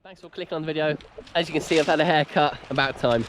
Thanks for clicking on the video. As you can see, I've had a haircut, about time.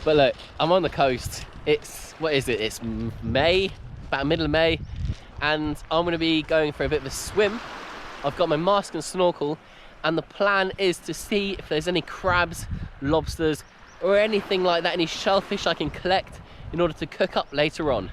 But look, I'm on the coast. It's, what is it? It's May, about middle of May. And I'm gonna be going for a bit of a swim. I've got my mask and snorkel. And the plan is to see if there's any crabs, lobsters, or anything like that, any shellfish I can collect in order to cook up later on.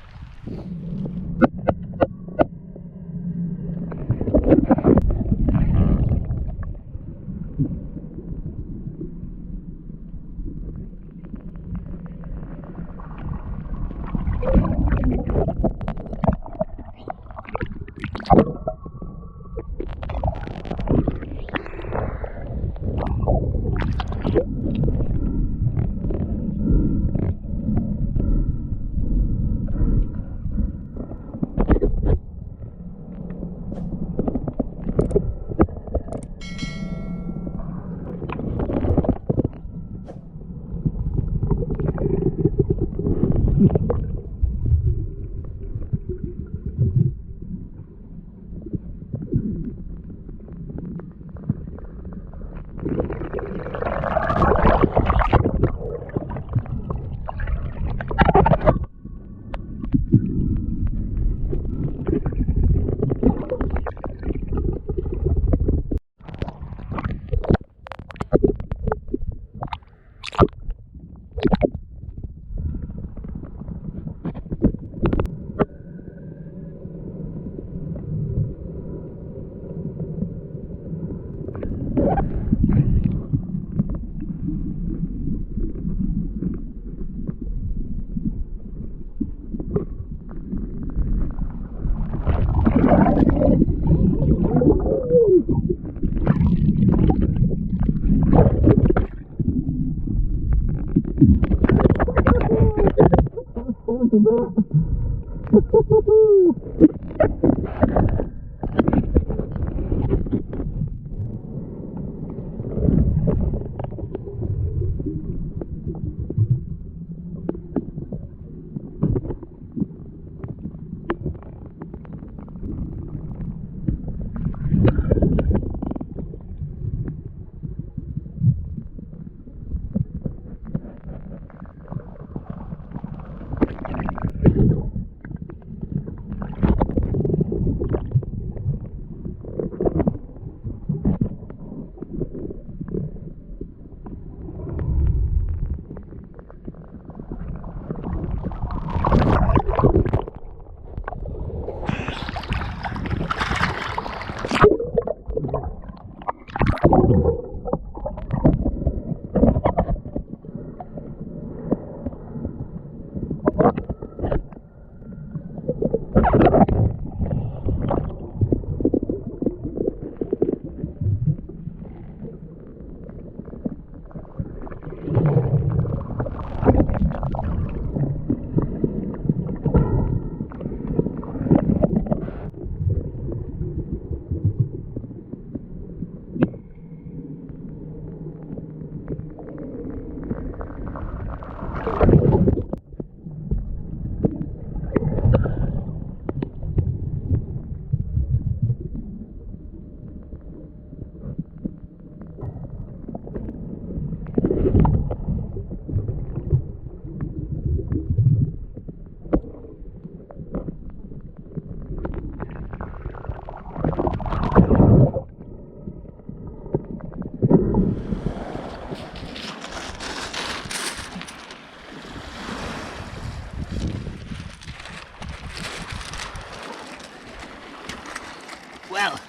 Well,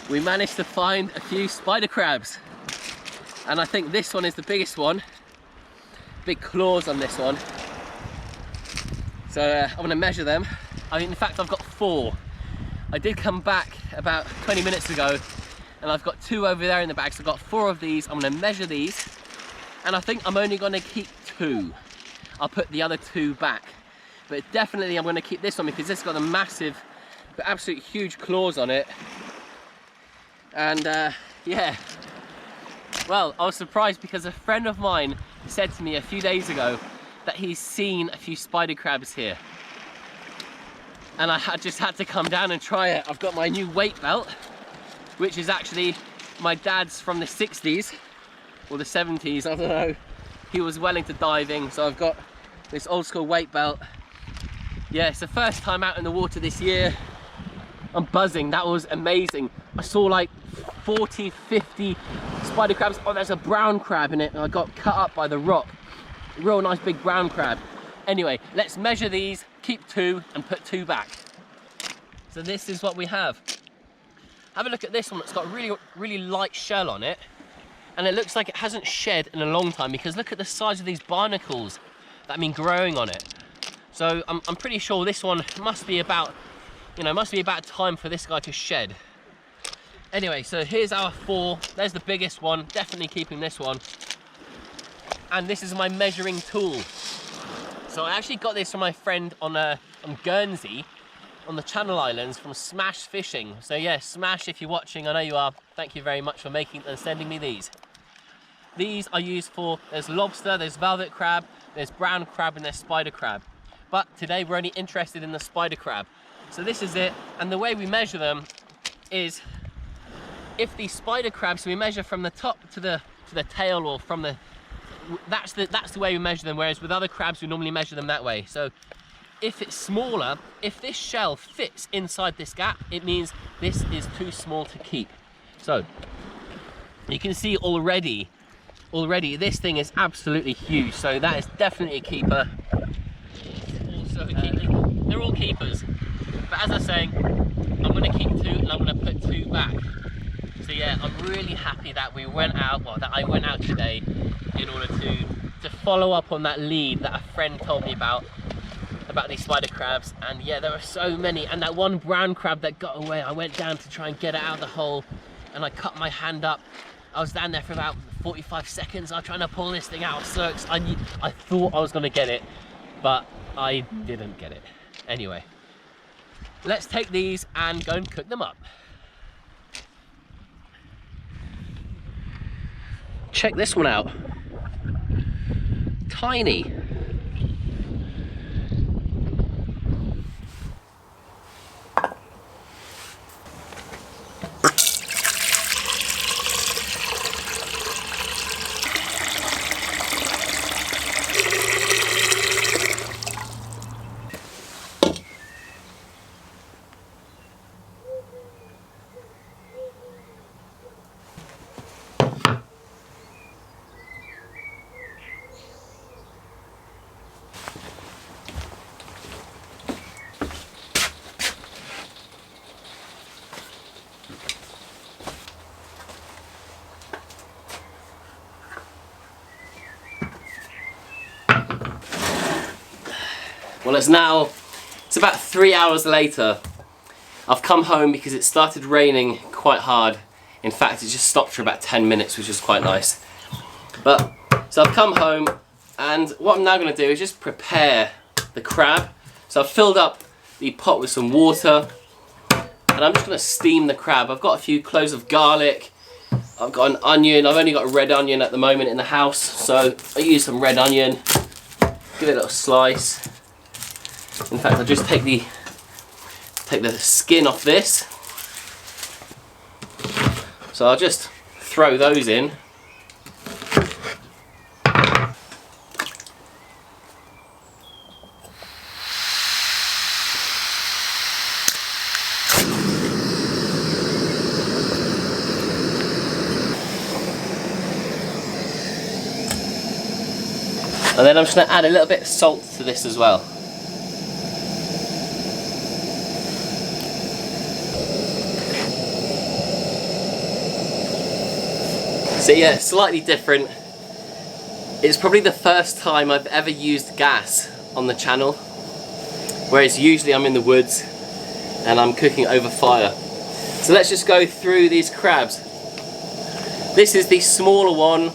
we managed to find a few spider crabs, and I think this one is the biggest one. Big claws on this one. So I'm going to measure them. In fact, I've got 4. I did come back about 20 minutes ago, and I've got 2 over there in the bag, so I've got 4 of these. I'm going to measure these, and I think I'm only going to keep 2. I'll put the other 2 back, but definitely I'm going to keep this one because this has got a massive, absolute huge claws on it. And yeah, well, I was surprised because a friend of mine said to me a few days ago that he's seen a few spider crabs here, and I just had to come down and try it. I've got my new weight belt, which is actually my dad's from the 60s or the 70s, I don't know. He was well into diving, so I've got this old school weight belt. Yeah, it's the first time out in the water this year. I'm buzzing, that was amazing. I saw like 40, 50 spider crabs. Oh, there's a brown crab in it, and I got cut up by the rock. Real nice big brown crab. Anyway, let's measure these, keep 2 and put 2 back. So this is what we have. Have a look at this one. It's got a really light shell on it, and it looks like it hasn't shed in a long time, because look at the size of these barnacles that have been growing on it. So I'm pretty sure this one must be about, you know, must be about time for this guy to shed. Anyway, so here's our 4. There's the biggest one, definitely keeping this one. And this is my measuring tool. So I actually got this from my friend on Guernsey, on the Channel Islands, from Smash Fishing. So yeah, Smash, if you're watching, I know you are, thank you very much for making and sending me these. These are used for, there's lobster, there's velvet crab, there's brown crab, and there's spider crab. But today we're only interested in the spider crab. So this is it, and the way we measure them is, if these spider crabs, so we measure from the top to the tail, or from the, that's the way we measure them, whereas with other crabs we normally measure them that way. So if it's smaller, if this shell fits inside this gap, it means this is too small to keep. So you can see already this thing is absolutely huge, so that is definitely a keeper. Also a keeper. They're all keepers, but as I was saying, I'm going to keep 2 and I'm going to put 2 back. So yeah, I'm really happy that we went out, well, that I went out today in order to follow up on that lead that a friend told me about these spider crabs. And yeah, there were so many, and that one brown crab that got away, I went down to try and get it out of the hole, and I cut my hand up. I was down there for about 45 seconds. I was trying to pull this thing out of circs. I thought I was going to get it, but I didn't get it. Anyway, let's take these and go and cook them up. Check this one out. Tiny. Well, it's about 3 hours later. I've come home because it started raining quite hard. In fact, it just stopped for about 10 minutes, which is quite nice. So I've come home, and what I'm now going to do is just prepare the crab. So I've filled up the pot with some water, and I'm just going to steam the crab. I've got a few cloves of garlic. I've got an onion. I've only got a red onion at the moment in the house, so I use some red onion. Give it a little slice. In fact, I'll just take the skin off this. So I'll just throw those in. And then I'm just going to add a little bit of salt to this as well. So yeah, slightly different. It's probably the first time I've ever used gas on the channel, whereas usually I'm in the woods and I'm cooking over fire. So let's just go through these crabs. This is the smaller one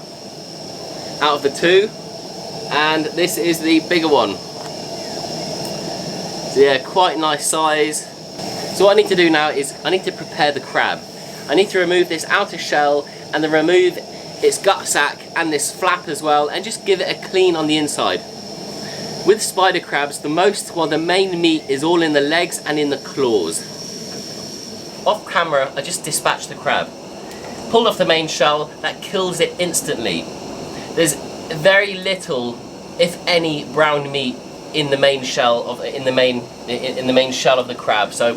out of the 2, and this is the bigger one. So yeah, quite nice size. So what I need to do now is I need to prepare the crab. I need to remove this outer shell and then remove its gut sac and this flap as well, and just give it a clean on the inside. With spider crabs, the main meat is all in the legs and in the claws. Off camera, I just dispatched the crab. pulled off the main shell, that kills it instantly. There's very little, if any, brown meat in the main shell of in the main shell of the crab. So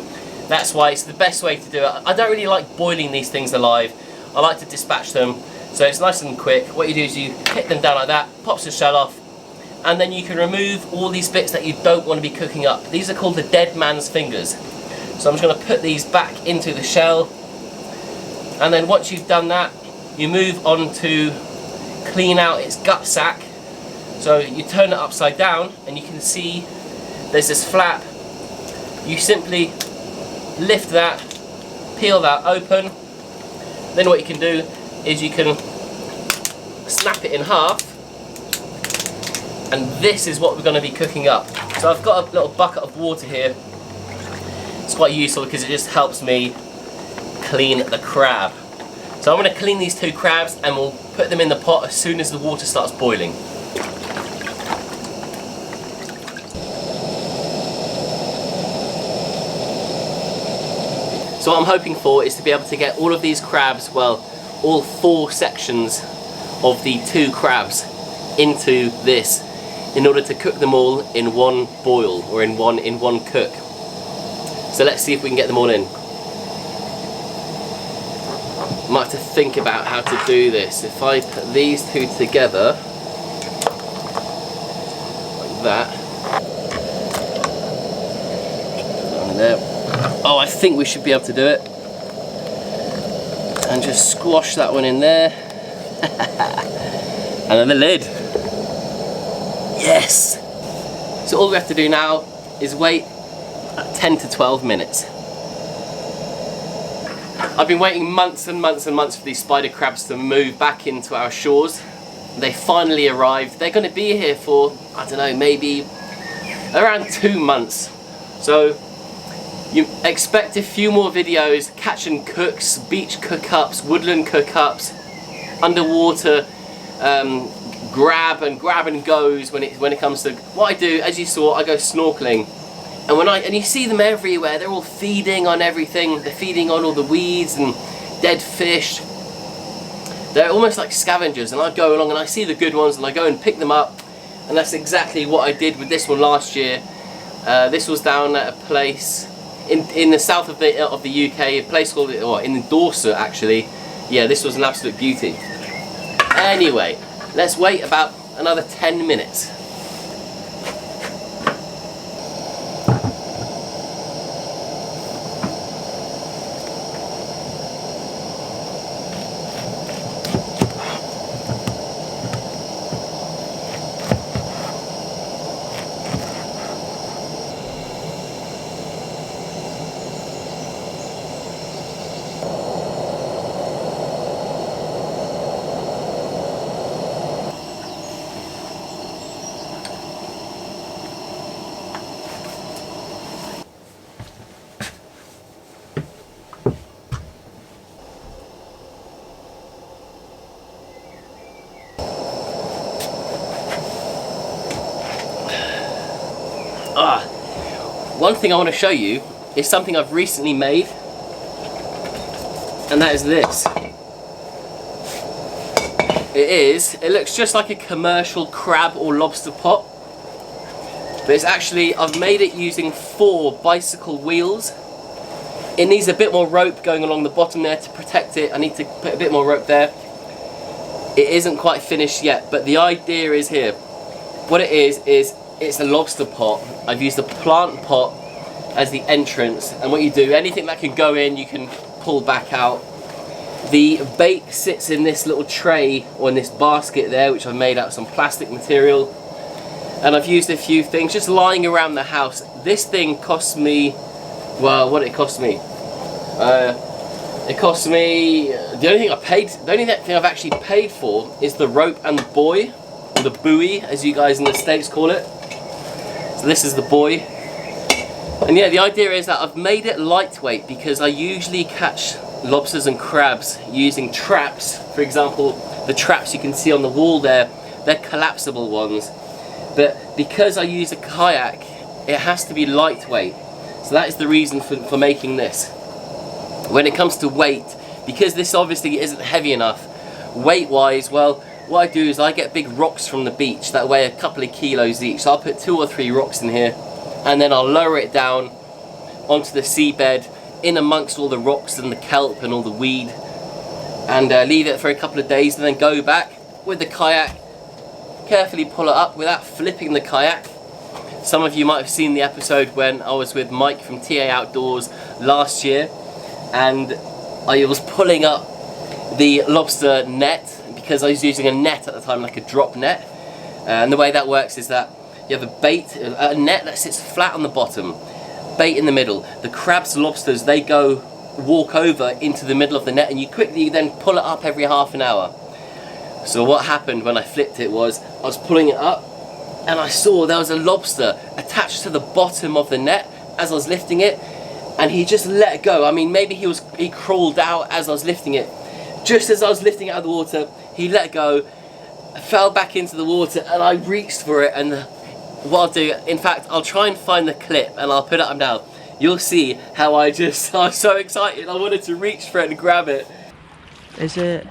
that's why it's the best way to do it. I don't really like boiling these things alive. I like to dispatch them, so it's nice and quick. What you do is you hit them down like that, pops the shell off, and then you can remove all these bits that you don't want to be cooking up. These are called the dead man's fingers. So I'm just going to put these back into the shell, and then once you've done that, you move on to clean out its gut sac. So you turn it upside down, and you can see there's this flap. You simply lift that, peel that open. Then what you can do is you can snap it in half, and this is what we're going to be cooking up. So I've got a little bucket of water here. It's quite useful because it just helps me clean the crab. So I'm going to clean these 2 crabs, and we'll put them in the pot as soon as the water starts boiling. So what I'm hoping for is to be able to get all of these crabs, well, all 4 sections of the 2 crabs into this in order to cook them all in one boil, or in one cook. So let's see if we can get them all in. Might have to think about how to do this. If I put these 2 together like that, and there. Oh, I think we should be able to do it. And just squash that one in there. And then the lid. Yes! So all we have to do now is wait 10 to 12 minutes. I've been waiting months and months and months for these spider crabs to move back into our shores. They finally arrived. They're going to be here for, I don't know, maybe around 2 months. So you expect a few more videos, catch and cooks, beach cook-ups, woodland cook-ups, underwater grab and goes when it comes to what I do. As you saw, I go snorkeling, and you see them everywhere. They're all feeding on everything. They're feeding on all the weeds and dead fish. They're almost like scavengers, and I go along and I see the good ones and I go and pick them up, and that's exactly what I did with this one last year. This was down at a place in the south of the UK, a place called, or in Dorset actually. Yeah, this was an absolute beauty. Anyway, let's wait about another 10 minutes. One thing I want to show you is something I've recently made, and that is this. It looks just like a commercial crab or lobster pot, but it's actually, I've made it using 4 bicycle wheels. It needs a bit more rope going along the bottom there to protect it. I need to put a bit more rope there. It isn't quite finished yet, but the idea is here. What it is it's a lobster pot. I've used a plant pot as the entrance, and what you do, anything that can go in you can pull back out. The bait sits in this little tray, or in this basket there, which I've made out of some plastic material, and I've used a few things just lying around the house. This thing cost me, well, what did it cost me? It cost me, the only thing I've actually paid for is the rope and the buoy, or the buoy as you guys in the States call it. So this is the buoy. And yeah, the idea is that I've made it lightweight because I usually catch lobsters and crabs using traps. For example, the traps you can see on the wall there, they're collapsible ones. But because I use a kayak, it has to be lightweight. So that is the reason for making this. When it comes to weight, because this obviously isn't heavy enough weight wise, well, what I do is I get big rocks from the beach that weigh a couple of kilos each. So I'll put 2 or 3 rocks in here, and then I'll lower it down onto the seabed in amongst all the rocks and the kelp and all the weed, and leave it for a couple of days, and then go back with the kayak, carefully pull it up without flipping the kayak. Some of you might have seen the episode when I was with Mike from TA Outdoors last year, and I was pulling up the lobster net because I was using a net at the time, like a drop net. And the way that works is that you have a net that sits flat on the bottom, bait in the middle. The crabs, lobsters, they walk over into the middle of the net, and you quickly then pull it up every half an hour. So what happened when I flipped it was, I was pulling it up and I saw there was a lobster attached to the bottom of the net as I was lifting it, and he just let go. I mean, maybe he crawled out as I was lifting it. Just as I was lifting it out of the water, he let go, fell back into the water, and I reached for it. And what I'll do, in fact, I'll try and find the clip and I'll put it up now. You'll see how I was so excited, I wanted to reach for it and grab it. Is it?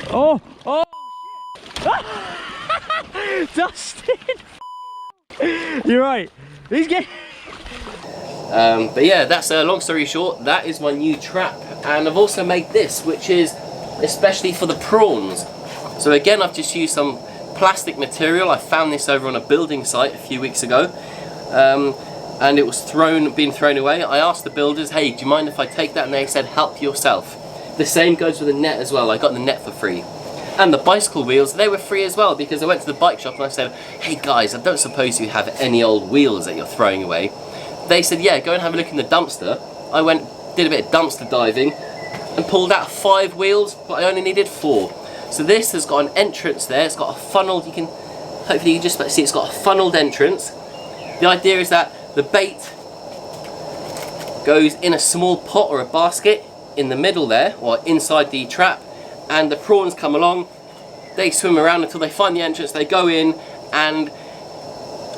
Oh! Oh! Shit. Dustin! You're right. He's getting... But yeah, that's long story short, that is my new trap. And I've also made this, which is especially for the prawns. So again, I've just used some plastic material. I found this over on a building site a few weeks ago, and it was being thrown away. I asked the builders, hey, do you mind if I take that? And they said, help yourself. The same goes with the net as well. I got the net for free. And the bicycle wheels, they were free as well, because I went to the bike shop and I said, hey guys, I don't suppose you have any old wheels that you're throwing away. They said, yeah, go and have a look in the dumpster. I went, did a bit of dumpster diving and pulled out 5 wheels, but I only needed 4. So this has got an entrance there. It's got a funneled, hopefully you can just see it's got a funneled entrance. The idea is that the bait goes in a small pot or a basket in the middle there, or inside the trap, and the prawns come along, they swim around until they find the entrance, they go in, and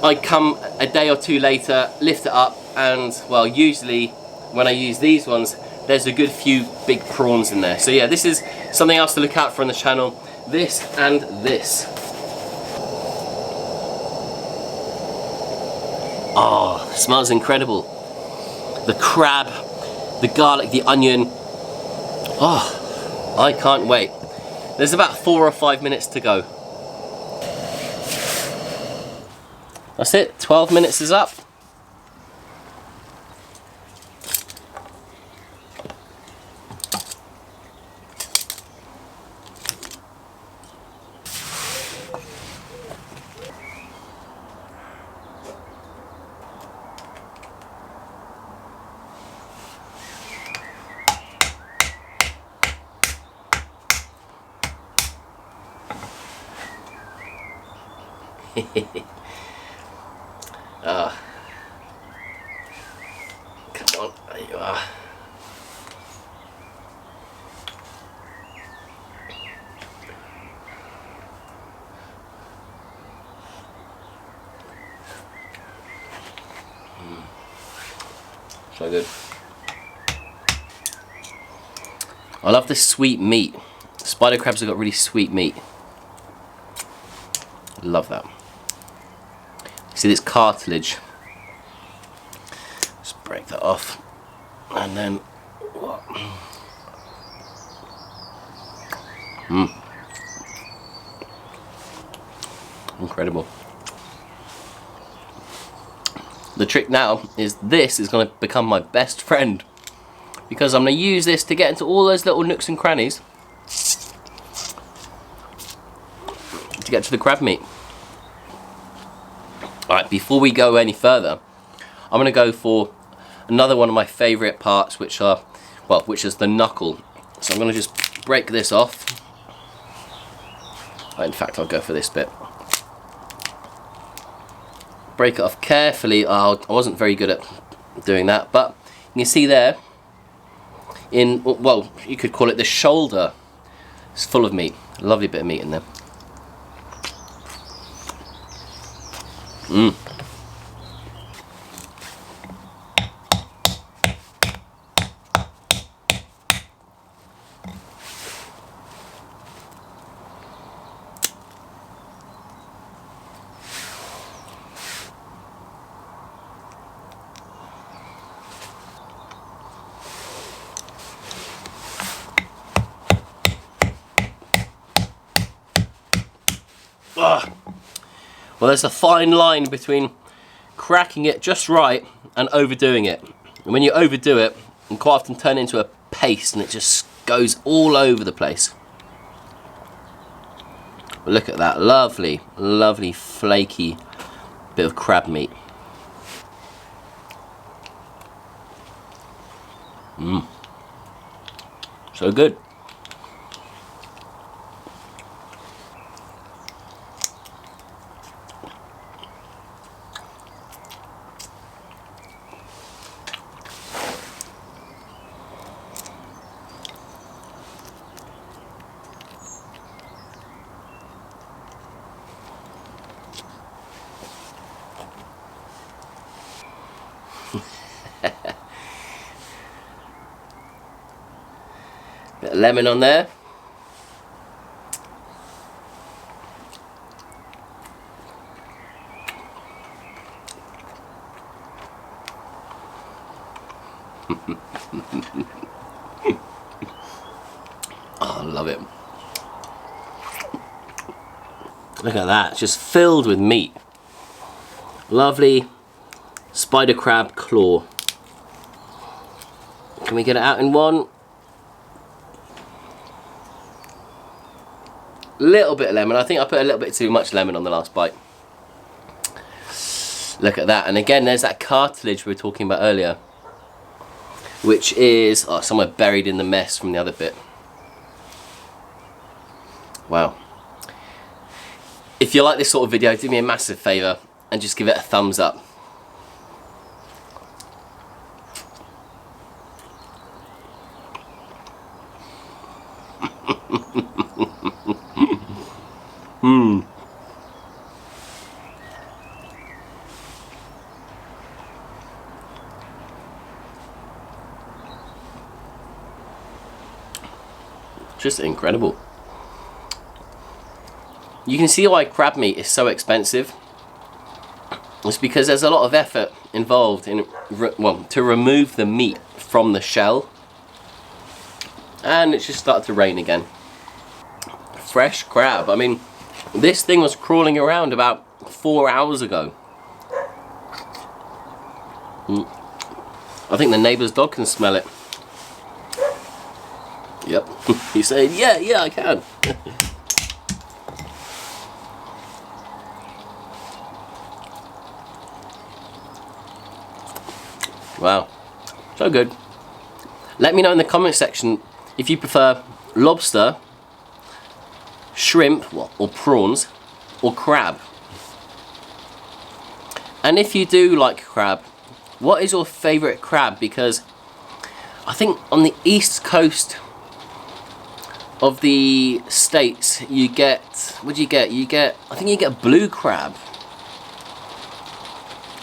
I come a day or 2 later, lift it up, and well, usually when I use these ones, there's a good few big prawns in there. So yeah, this is something else to look out for on the channel. This and this. Oh, smells incredible. The crab, the garlic, the onion. Oh, I can't wait. There's about 4 or 5 minutes to go. That's it, 12 minutes is up. Come on, there you are. So good. I love the sweet meat. Spider crabs have got really sweet meat. Love that. See this cartilage? Just break that off, and then incredible. The trick now is this is going to become my best friend, because I'm going to use this to get into all those little nooks and crannies to get to the crab meat. Alright, before we go any further, I'm going to go for another one of my favourite parts, which is the knuckle. So I'm going to just break this off. In fact, I'll go for this bit. Break it off carefully. I wasn't very good at doing that, but you can see there, well, you could call it the shoulder. It's full of meat. A lovely bit of meat in there. Well, there's a fine line between cracking it just right and overdoing it. And when you overdo it, you quite often turn it into a paste and it just goes all over the place. But look at that, lovely, lovely flaky bit of crab meat. So good. Bit of lemon on there. Oh, I love it. Look at that, it's just filled with meat. Lovely spider crab claw. Can we get it out in one? Little bit of lemon. I think I put a little bit too much lemon on the last bite. Look at that. And again, there's that cartilage we were talking about earlier, which is somewhere buried in the mess from the other bit. Wow. If you like this sort of video, do me a massive favour and just give it a thumbs up. Just incredible. You can see why crab meat is so expensive. It's because there's a lot of effort involved in, to remove the meat from the shell. And it's just started to rain again. Fresh crab. I mean, this thing was crawling around about 4 hours ago. I think the neighbour's dog can smell it. Yep. He's saying, yeah, I can. Wow, so good. Let me know in the comment section if you prefer lobster, shrimp, or prawns, or crab. And if you do like crab, what is your favourite crab? Because I think on the east coast of the States you get, what do you get? I think you get blue crab.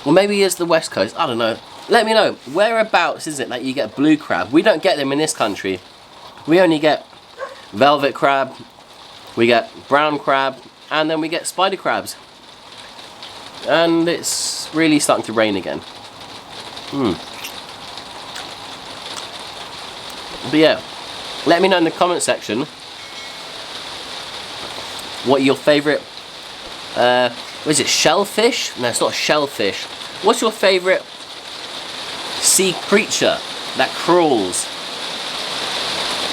Or maybe it's the west coast, I don't know. Let me know, whereabouts is it that you get blue crab? We don't get them in this country. We only get velvet crab, we get brown crab, and then we get spider crabs. And it's really starting to rain again. But yeah, let me know in the comment section what your favourite, what is it, shellfish? No, it's not shellfish. What's your favourite sea creature that crawls?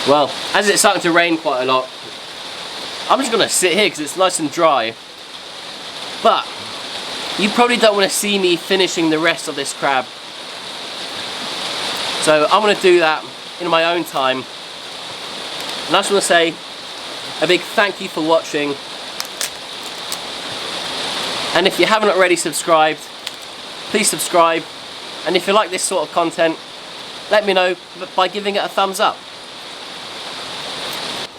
Well, as it's starting to rain quite a lot, I'm just going to sit here because it's nice and dry. But you probably don't want to see me finishing the rest of this crab. So I'm going to do that in my own time. And I just want to say a big thank you for watching. And if you haven't already subscribed, please subscribe. And if you like this sort of content, let me know by giving it a thumbs up.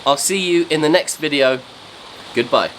I'll see you in the next video. Goodbye.